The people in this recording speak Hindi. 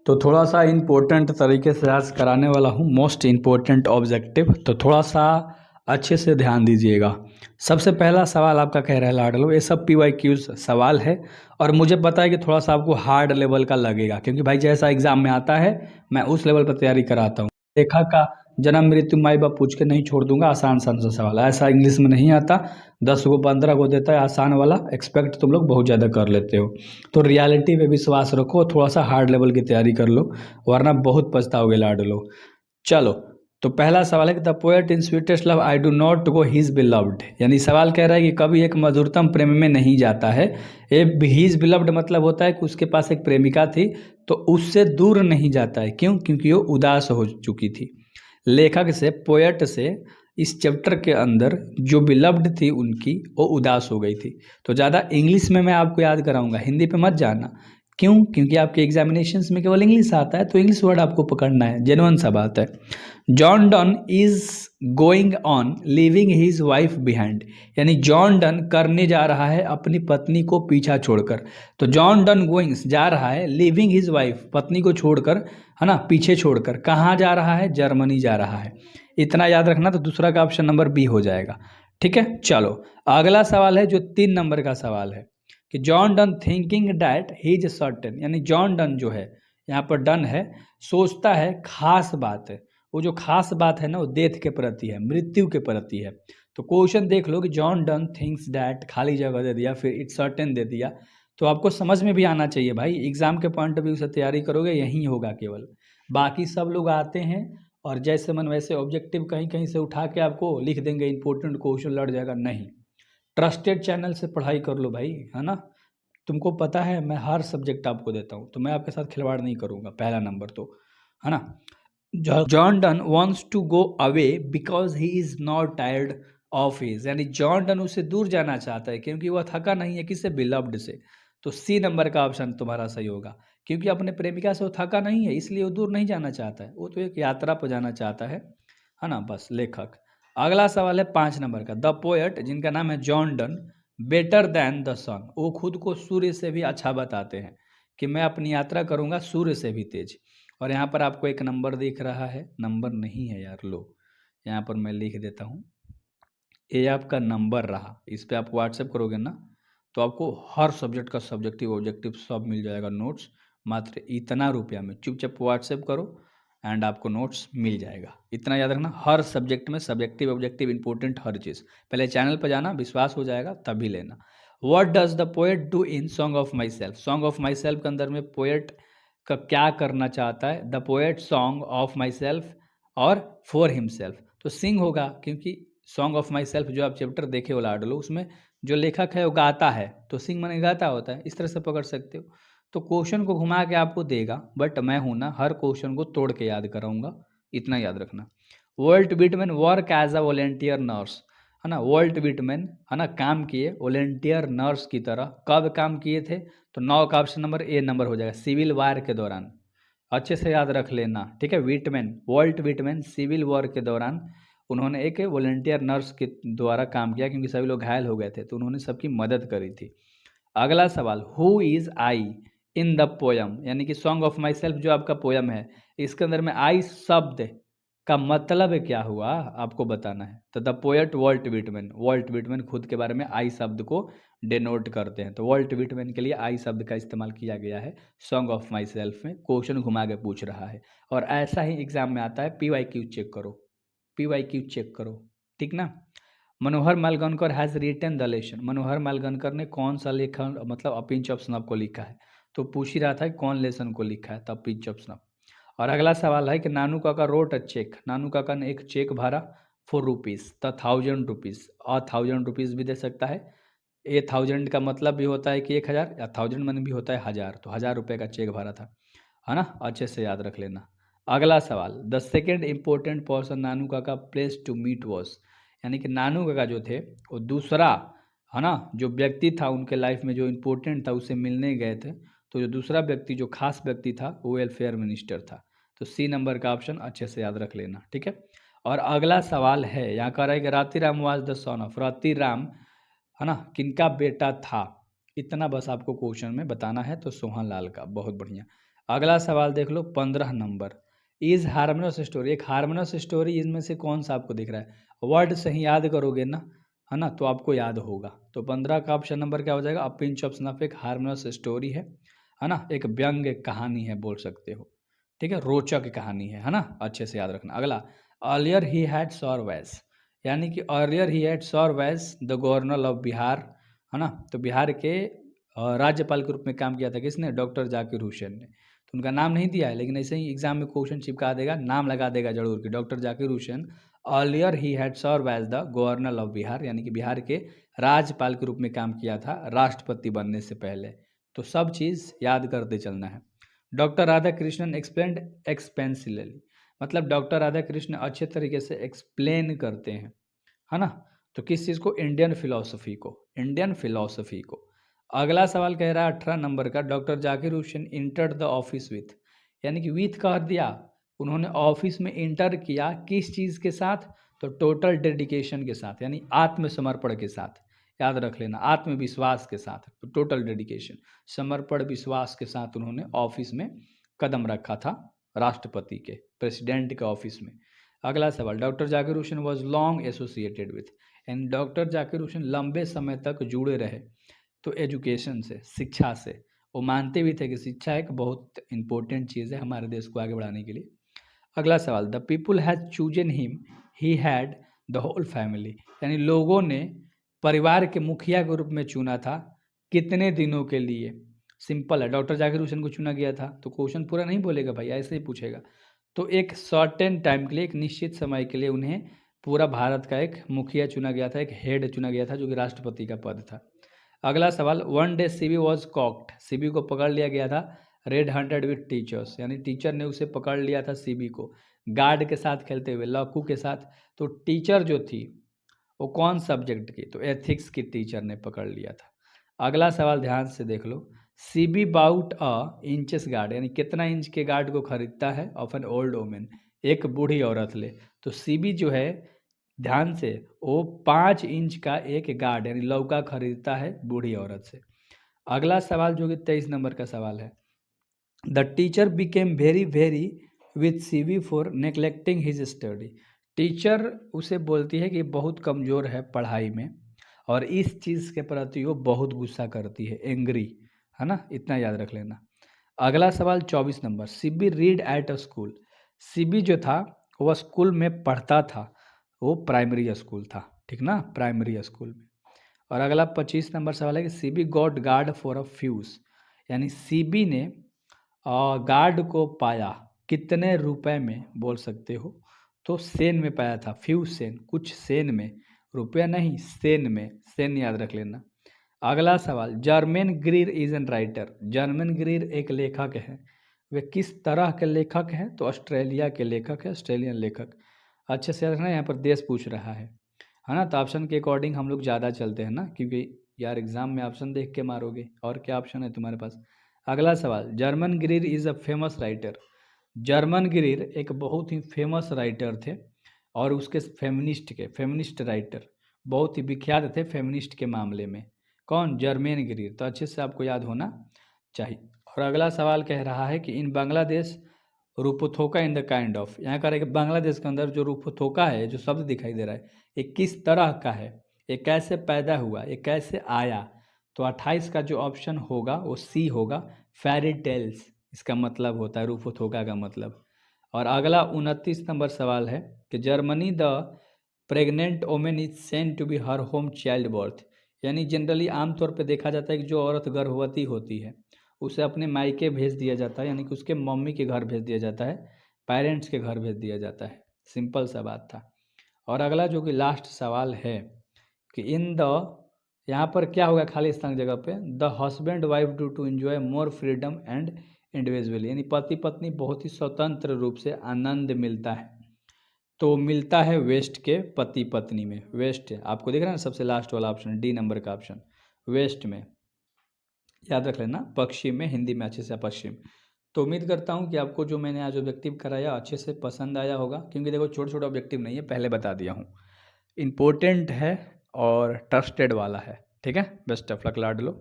तो थोड़ा सा इम्पोर्टेंट तरीके से आज कराने वाला हूँ, मोस्ट इम्पोर्टेंट ऑब्जेक्टिव। तो थोड़ा सा अच्छे से ध्यान दीजिएगा। सबसे पहला सवाल आपका कह रहा है लाडलो, ये सब PYQs सवाल है और मुझे पता है कि थोड़ा सा आपको हार्ड लेवल का लगेगा, क्योंकि भाई जैसा एग्जाम में आता है मैं उस लेवल पर तैयारी कराता हूँ। रेखा का जन्म मृत्यु माई बाप पूछ के नहीं छोड़ दूंगा, आसान सा सवाल है, ऐसा इंग्लिश में नहीं आता। 10 को 15 को देता है आसान वाला, एक्सपेक्ट तुम लोग बहुत ज़्यादा कर लेते हो। तो रियलिटी पे विश्वास रखो, थोड़ा सा हार्ड लेवल की तैयारी कर लो, वरना बहुत पछताओगे लाडलो। चलो, तो पहला सवाल है कि the poet in sweetest love I do not go his beloved, यानी सवाल कह रहा है कि कभी एक मधुरतम प्रेम में नहीं जाता है। ए हिज बिलव्ड मतलब होता है कि उसके पास एक प्रेमिका थी, तो उससे दूर नहीं जाता है। क्यों? क्योंकि वो उदास हो चुकी थी। लेखक से, पोएट से इस चैप्टर के अंदर जो बिलव्ड थी उनकी, वो उदास हो गई थी। तो ज़्यादा इंग्लिश में मैं आपको याद कराऊंगा, हिंदी पे मत जाना। क्यों? क्योंकि आपके एग्जामिनेशंस में केवल इंग्लिश आता है, तो इंग्लिश वर्ड आपको पकड़ना है, जेन्युइन सा बात है। John done is going on living his wife behind, यानी जॉन डन करने जा रहा है अपनी पत्नी को पीछा छोड़कर। तो जॉन डन गोइंग जा रहा है, लिविंग हिज वाइफ पत्नी को छोड़कर, है ना, पीछे छोड़कर। कहाँ जा रहा है? जर्मनी जा रहा है। इतना याद रखना, तो दूसरा का ऑप्शन नंबर बी हो जाएगा। ठीक है, चलो अगला सवाल है जो 3 नंबर का सवाल है कि John Donne thinking that he is certain, यानी जॉन डन जो है, यहाँ पर डन है, सोचता है खास बात है। वो जो खास बात है ना, वो डेथ के प्रति है, मृत्यु के प्रति है। तो क्वेश्चन देख लो कि जॉन डन थिंक्स डैट, खाली जगह दे दिया, फिर इट्स सर्टेन दे दिया। तो आपको समझ में भी आना चाहिए भाई, एग्जाम के पॉइंट ऑफ व्यू से तैयारी करोगे यही होगा केवल। बाकी सब लोग आते हैं और जैसे मन वैसे ऑब्जेक्टिव कहीं कहीं से उठा के आपको लिख देंगे, इंपॉर्टेंट क्वेश्चन लड़ जाएगा। नहीं, ट्रस्टेड चैनल से पढ़ाई कर लो भाई, है ना। तुमको पता है मैं हर सब्जेक्ट आपको देता हूँ, तो मैं आपके साथ खिलवाड़ नहीं करूँगा, पहला नंबर तो, है ना। John Donne wants to go away because he is not tired of his, यानी जॉन डन उससे दूर जाना चाहता है क्योंकि वह थका नहीं है, किससे? बिलव्ड से। तो सी नंबर का ऑप्शन तुम्हारा सही होगा, क्योंकि अपने प्रेमिका से वो थका नहीं है, इसलिए वो दूर नहीं जाना चाहता है, वो तो एक यात्रा पर जाना चाहता है ना, बस लेखक। अगला सवाल है 5 नंबर का, द पोएट जिनका नाम है John Donne better than the sun, वो खुद को सूर्य से भी अच्छा बताते हैं कि मैं अपनी यात्रा करूंगा सूर्य से भी तेज। और यहाँ पर आपको एक नंबर दिख रहा है, नंबर नहीं है यार, लो यहाँ पर मैं लिख देता हूँ, ये आपका नंबर रहा। इस पे आप व्हाट्सएप करोगे ना, तो आपको हर सब्जेक्ट का सब्जेक्टिव ऑब्जेक्टिव सब मिल जाएगा, नोट्स मात्र इतना रुपया में। चुपचाप व्हाट्सएप करो एंड आपको नोट्स मिल जाएगा। इतना याद रखना, हर सब्जेक्ट में सब्जेक्टिव ऑब्जेक्टिव इंपॉर्टेंट हर चीज़। पहले चैनल पर जाना, विश्वास हो जाएगा तभी लेना। What does the poet do in song of my self, song of my self के अंदर में पोएट का क्या करना चाहता है? The poet song of my self और फॉर हिमसेल्फ, तो सिंग होगा, क्योंकि सॉन्ग ऑफ माई सेल्फ जो आप चैप्टर देखे हो लाडलो, उसमें जो लेखक है वो गाता है, तो सिंग माने गाता होता है, इस तरह से पकड़ सकते हो। तो क्वेश्चन को घुमा के आपको देगा, बट मैं हूं ना, हर क्वेश्चन को तोड़ के याद कराऊंगा, इतना याद रखना। Walt Whitman work as a volunteer nurse, है ना, वर्ल्ट विटमैन, है ना, काम किए वॉलेंटियर नर्स की तरह। कब काम किए थे? तो 9 का ऑप्शन नंबर ए नंबर हो जाएगा, सिविल वार के दौरान। अच्छे से याद रख लेना, ठीक है। Whitman, Walt Whitman civil war के दौरान उन्होंने एक वॉलेंटियर नर्स के द्वारा काम किया, क्योंकि सभी लोग घायल हो गए थे, तो उन्होंने सबकी मदद करी थी। अगला सवाल, who is I in the poem, यानी कि सॉन्ग ऑफ माई सेल्फ जो आपका पोयम है, इसके अंदर में आई शब्द का मतलब क्या हुआ आपको बताना है। तो the poet Walt Whitman, Walt Whitman खुद के बारे में आई शब्द को डिनोट करते हैं, तो वॉल्ट विटमैन के लिए आई शब्द का इस्तेमाल किया गया है सॉन्ग ऑफ माई सेल्फ में। क्वेश्चन घुमा के पूछ रहा है, और ऐसा ही एग्जाम में आता है। PYQ चेक करो, PYQ चेक करो, ठीक ना। मनोहर मालगनकर हैज़ रिटन द लेसन, मनोहर मालगनकर ने कौन सा लेखन, मतलब अ पिंच ऑफ स्नफ को लिखा है, तो पूछ ही रहा था कि कौन लेसन को लिखा है, तब पिंच ऑफ स्नफ। और अगला सवाल है कि नानू काका रोट अ चेक, नानू काका ने एक चेक भरा फॉर रुपीज़ द 1000 रुपीज़, और 1000 रुपीज़ भी दे सकता है। ए 1000 का मतलब भी होता है कि 1000, या 1000 मन भी होता है 1000, तो 1000 रुपये का चेक भरा था, है ना, अच्छे से याद रख लेना। अगला सवाल, द सेकेंड इंपॉर्टेंट पर्सन नानू काका प्लेस टू मीट वॉज, यानी कि नानू काका जो थे वो दूसरा, है ना, जो व्यक्ति था उनके लाइफ में जो इम्पोर्टेंट था, उससे मिलने गए थे। तो जो दूसरा व्यक्ति, जो खास व्यक्ति था, वो वेलफेयर मिनिस्टर था। तो सी नंबर का ऑप्शन अच्छे से याद रख लेना, ठीक है। और अगला सवाल है, यहाँ कह रहा है कि रातीराम वाज द सन ऑफ, रातीराम, है ना, किनका बेटा था? इतना बस आपको क्वेश्चन में बताना है, तो सोहन लाल का। बहुत बढ़िया। अगला सवाल देख लो 15 नंबर, इज हार्मोनियस स्टोरी, एक हार्मोनियस स्टोरी इनमें से कौन सा आपको दिख रहा है? वर्ड से ही याद करोगे ना, है ना, तो आपको याद होगा। तो 15 का ऑप्शन नंबर क्या हो जाएगा? अ पिंच ऑफ स्नफ एक हार्मोनियस स्टोरी है ना, एक व्यंग्य कहानी है बोल सकते हो, ठीक है, रोचक कहानी है ना, अच्छे से याद रखना। अगला, अर्लियर ही हैड सॉरवैस, यानी कि earlier he had served as the governor of Bihar, है ना, तो बिहार के राज्यपाल के रूप में काम किया था किसने? डॉक्टर जाकिर हुसैन ने। तो उनका नाम नहीं दिया है, लेकिन ऐसे ही एग्जाम में क्वेश्चन चिपका देगा, नाम लगा देगा जरूर कि doctor Zakir Hussain earlier he had served as the governor of Bihar, यानी कि बिहार के राज्यपाल के रूप में काम किया था राष्ट्रपति बनने से पहले। तो सब चीज़ याद करते चलना है। Doctor Radha Krishnan explained expensively, मतलब डॉक्टर राधा कृष्ण अच्छे तरीके से एक्सप्लेन करते हैं, है ना, तो किस चीज़ को? इंडियन फिलॉसफी को, इंडियन फिलॉसफी को। अगला सवाल कह रहा है 18 नंबर का, doctor Zakir Hussain entered the office with, यानी कि विथ कह दिया, उन्होंने ऑफिस में इंटर किया किस चीज़ के साथ? तो टोटल डेडिकेशन के साथ, यानी आत्मसमर्पण के साथ, याद रख लेना, आत्मविश्वास के साथ, तो टोटल डेडिकेशन, समर्पण विश्वास के साथ उन्होंने ऑफिस में कदम रखा था, राष्ट्रपति के, प्रेसिडेंट के ऑफिस में। अगला सवाल, doctor Zakir Hussain was long associated with, यानी डॉक्टर जाकिर हुसैन लंबे समय तक जुड़े रहे तो एजुकेशन से, शिक्षा से, वो मानते भी थे कि शिक्षा एक बहुत इंपॉर्टेंट चीज़ है हमारे देश को आगे बढ़ाने के लिए। अगला सवाल, the people has chosen him he had the whole family, यानी लोगों ने परिवार के मुखिया के रूप में चुना था, कितने दिनों के लिए? सिंपल है, डॉक्टर जाकिर हुसैन को चुना गया था, तो क्वेश्चन पूरा नहीं बोलेगा भाई, ऐसे ही पूछेगा। तो एक सर्टेन टाइम के लिए, एक निश्चित समय के लिए उन्हें पूरा भारत का एक मुखिया चुना गया था, एक हेड चुना गया था, जो कि राष्ट्रपति का पद था। अगला सवाल, one day CB was caught, CB को पकड़ लिया गया था रेड हंड्रेड विथ टीचर्स, यानी टीचर ने उसे पकड़ लिया था सीबी को गार्ड के साथ खेलते हुए, लॉकू के साथ। तो टीचर जो थी वो कौन सब्जेक्ट की? तो एथिक्स की टीचर ने पकड़ लिया था। अगला सवाल ध्यान से देख लो, सीबी बाउट अ इंचेस गार्ड, यानी कितना इंच के गार्ड को खरीदता है? ऑफ एन ओल्ड वोमेन, एक बूढ़ी औरत ले। तो सीबी जो है, ध्यान से, वो 5 इंच का एक गार्ड यानी लौका खरीदता है बूढ़ी औरत से। अगला सवाल जो कि 23 नंबर का सवाल है, the teacher became very very with CV for neglecting his study, teacher उसे बोलती है कि बहुत कमज़ोर है पढ़ाई में और इस चीज़ के प्रति वो बहुत गुस्सा करती है, एंग्री, है ना, इतना याद रख लेना। अगला सवाल 24 number, CB read at a school, CB जो था वह स्कूल में पढ़ता था, वो प्राइमरी स्कूल था, ठीक ना, प्राइमरी स्कूल में। और अगला 25 नंबर सवाल है कि CB got guard for a fuse, यानी सीबी ने गार्ड को पाया कितने रुपए में बोल सकते हो? तो सेन में पाया था, फ्यूज सेन, कुछ सेन में, रुपया नहीं, सेन में, सेन याद रख लेना। अगला सवाल, German Greer is an writer, German Greer एक लेखक है, वे किस तरह के लेखक हैं? तो ऑस्ट्रेलिया के लेखक है, ऑस्ट्रेलियन लेखक। अच्छे से रखना, यहाँ पर देश पूछ रहा है ना, तो ऑप्शन के अकॉर्डिंग हम लोग ज़्यादा चलते हैं ना, क्योंकि यार एग्जाम में ऑप्शन देख के मारोगे, और क्या ऑप्शन है तुम्हारे पास? अगला सवाल, German Greer is a famous writer, German Greer एक बहुत ही फेमस राइटर थे और उसके फेमिनिस्ट राइटर, बहुत ही विख्यात थे फेमिनिस्ट के मामले में। कौन? जर्मन ग्रीर, तो अच्छे से आपको याद होना चाहिए। और अगला सवाल कह रहा है कि इन बांग्लादेश रूपथोका इन द काइंड ऑफ, यहाँ कह रहे हैं कि बांग्लादेश के अंदर जो रूपथोका है, जो शब्द दिखाई दे रहा है, ये किस तरह का है, ये कैसे पैदा हुआ, ये कैसे आया? तो 28 का जो ऑप्शन होगा वो सी होगा, फेरी टेल्स इसका मतलब होता है, रूपथोका का मतलब। और अगला 29 नंबर सवाल है कि Germany the pregnant women is sent to be her home child birth, यानी जनरली आमतौर पे देखा जाता है कि जो औरत गर्भवती होती है उसे अपने मायके भेज दिया जाता है, यानी कि उसके मम्मी के घर भेज दिया जाता है, पेरेंट्स के घर भेज दिया जाता है, सिंपल सा बात था। और अगला जो कि लास्ट सवाल है कि इन द, यहाँ पर क्या होगा खाली स्थान की जगह पे, the husband wife do to enjoy more freedom and individually, यानी पति पत्नी बहुत ही स्वतंत्र रूप से आनंद मिलता है, तो मिलता है वेस्ट के पति पत्नी में, वेस्ट आपको दिख रहा है ना, सबसे लास्ट वाला ऑप्शन, डी नंबर का ऑप्शन, वेस्ट में, याद रख लेना, पश्चिम में, हिंदी में अच्छे से पश्चिम। तो उम्मीद करता हूँ कि आपको जो मैंने आज ऑब्जेक्टिव कराया अच्छे से पसंद आया होगा, क्योंकि देखो छोटे छोटे ऑब्जेक्टिव नहीं है, पहले बता दिया हूँ, इम्पोर्टेंट है और ट्रस्टेड वाला है, ठीक है। Best of luck, Lad low.